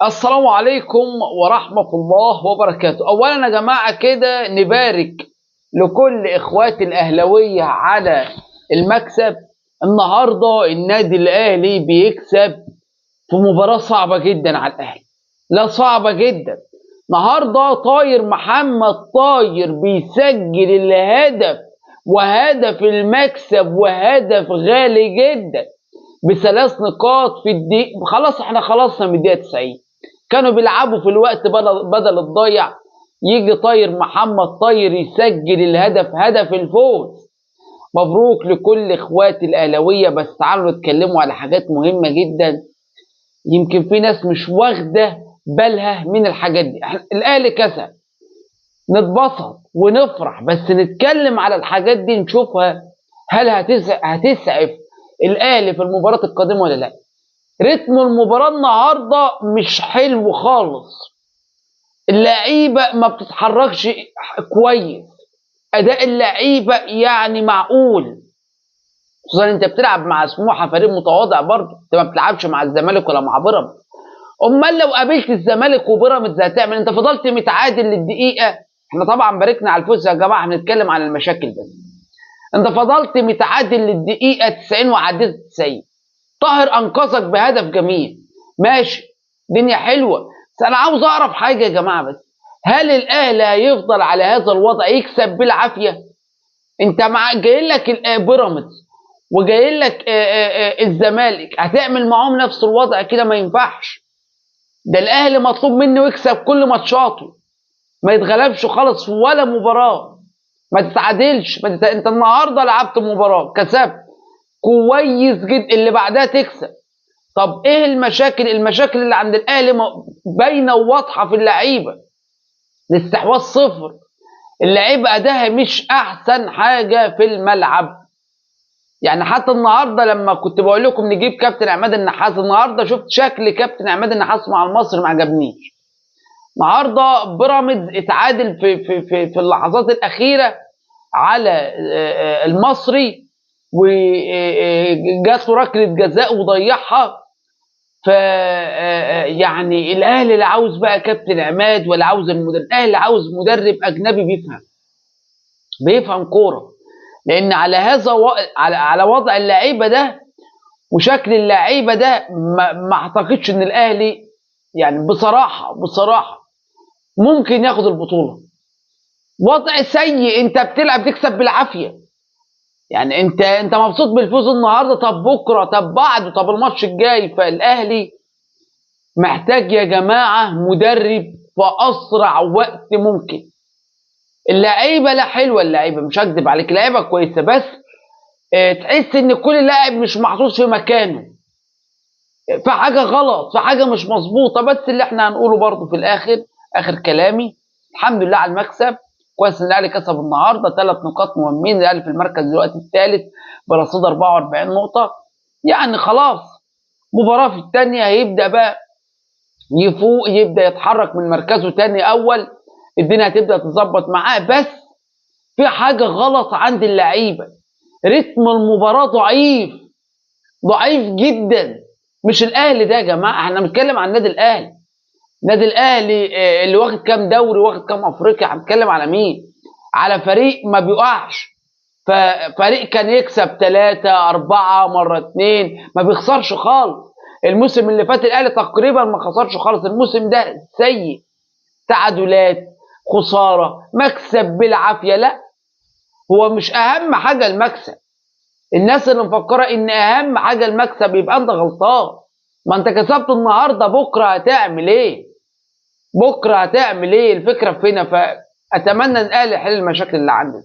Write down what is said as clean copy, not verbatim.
السلام عليكم ورحمة الله وبركاته. أولا يا جماعة كده نبارك لكل إخواتي الأهلاوية على المكسب. النهاردة النادي الأهلي بيكسب في مباراة صعبة جدا على الأهلي، لا صعبة جدا. النهاردة طاير محمد طاير بيسجل الهدف، وهدف المكسب وهدف غالي جدا بثلاث نقاط في الدقيقة. خلاص احنا خلصنا من الدقيقة 90، كانوا بيلعبوا في الوقت بدل الضيع. يجي طاير محمد طاير يسجل الهدف، هدف الفوز. مبروك لكل اخواتي الاهلاويه. بس تعالوا نتكلموا على حاجات مهمه جدا، يمكن في ناس مش واخده بالها من الحاجات دي. الاهلي كسب، نتبسط ونفرح، بس نتكلم على الحاجات دي نشوفها هل هتسعف الاهلي في المباراه القادمه ولا لا. رتم المباراه النهارده مش حلو خالص، اللعيبه ما بتتحركش كويس، اداء اللعيبه يعني معقول. خصوصا انت بتلعب مع سموحه فريق متواضع، برضه انت ما بتلعبش مع الزمالك ولا مع بيراميدز. امال لو قابلت الزمالك وبيراميدز هتعمل؟ انت فضلت متعادل للدقيقه. احنا طبعا باركنا على الفوز يا جماعه، هنتكلم عن المشاكل بس. انت فضلت متعادل للدقيقه 90 وعديت 90. طاهر انقذك بهدف جميل، ماشي، دنيا حلوه. بس انا عاوز اعرف حاجه يا جماعه بس، هل الاهلي هيفضل على هذا الوضع يكسب بالعافيه؟ انت مع جاي لك بيراميدز وجاي لك الزمالك، هتعمل معاهم نفس الوضع كده؟ ما ينفعش. ده الاهلي مطلوب منه يكسب كل ماتشاته، ما يتغلبش خالص في ولا مباراه، ما تتعادلش. انت النهارده لعبت مباراه كسبت كويس جدا، اللي بعدها تكسب. طب ايه المشاكل؟ المشاكل اللي عند الاهلي باينه وواضحه في اللعيبه. الاستحواذ صفر، اللعيبه اداها مش احسن حاجه في الملعب. يعني حتى النهارده لما كنت بقول لكم نجيب كابتن عماد النحاس، النهارده شفت شكل كابتن عماد النحاس مع المصري ما عجبنيش. النهارده بيراميدز اتعادل في اللحظات الاخيره على المصري، وجات له ركله جزاء وضيعها. ف يعني الاهلي لا عاوز بقى كابتن عماد ولا عاوز المدرب، الاهلي عاوز مدرب اجنبي بيفهم كوره. لان على هذا على وضع اللعيبه ده وشكل اللعيبه ده، ما اعتقدش ان الاهلي يعني بصراحه ممكن ياخد البطوله. وضع سيء، انت بتلعب تكسب بالعافيه. يعني انت مبسوط بالفوز النهارده، طب بكره، طب بعده، طب الماتش الجاي. فالاهلي محتاج يا جماعه مدرب في اسرع وقت ممكن. اللعيبه لا حلوه، اللعيبه مش هكذب عليك، اللعيبه كويسه، بس تحس ان كل لاعب مش محطوط في مكانه، في حاجه غلط، في حاجه مش مظبوطه. بس اللي احنا هنقوله برضه في الاخر، اخر كلامي، الحمد لله على المكسب. كويس ان الاهلي كسب النهارده، 3 نقاط مهمين. الاهلي في المركز دلوقتي الثالث برصيد 44 نقطه. يعني خلاص، مباراه في الثانيه هيبدا بقى يفوق، يبدا يتحرك من مركزه ثاني اول، الدنيا هتبدا تظبط معاه. بس في حاجه غلط عند اللعيبه، رتم المباراه ضعيف، ضعيف جدا. مش الاهلي ده يا جماعه، احنا بنتكلم عن النادي الاهلي. النادي الاهلي اللي واخد كام دوري، واخد كام افريقيا، هنتكلم على مين؟ على فريق ما بيقعش، فريق كان يكسب 3 4 مرة 2، ما بيخسرش خالص. الموسم اللي فات الاهلي تقريبا ما خسرش خالص، الموسم ده سيء، تعادلات، خساره، مكسب بالعافيه. لا، هو مش اهم حاجه المكسب. الناس اللي مفكره ان اهم حاجه المكسب يبقى انت غلطان. ما انت كسبت النهارده، بكره هتعمل ايه؟ بكره هتعمل ايه؟ الفكره فينا. فاتمنى ان الاهلي يحل المشاكل اللي عنده.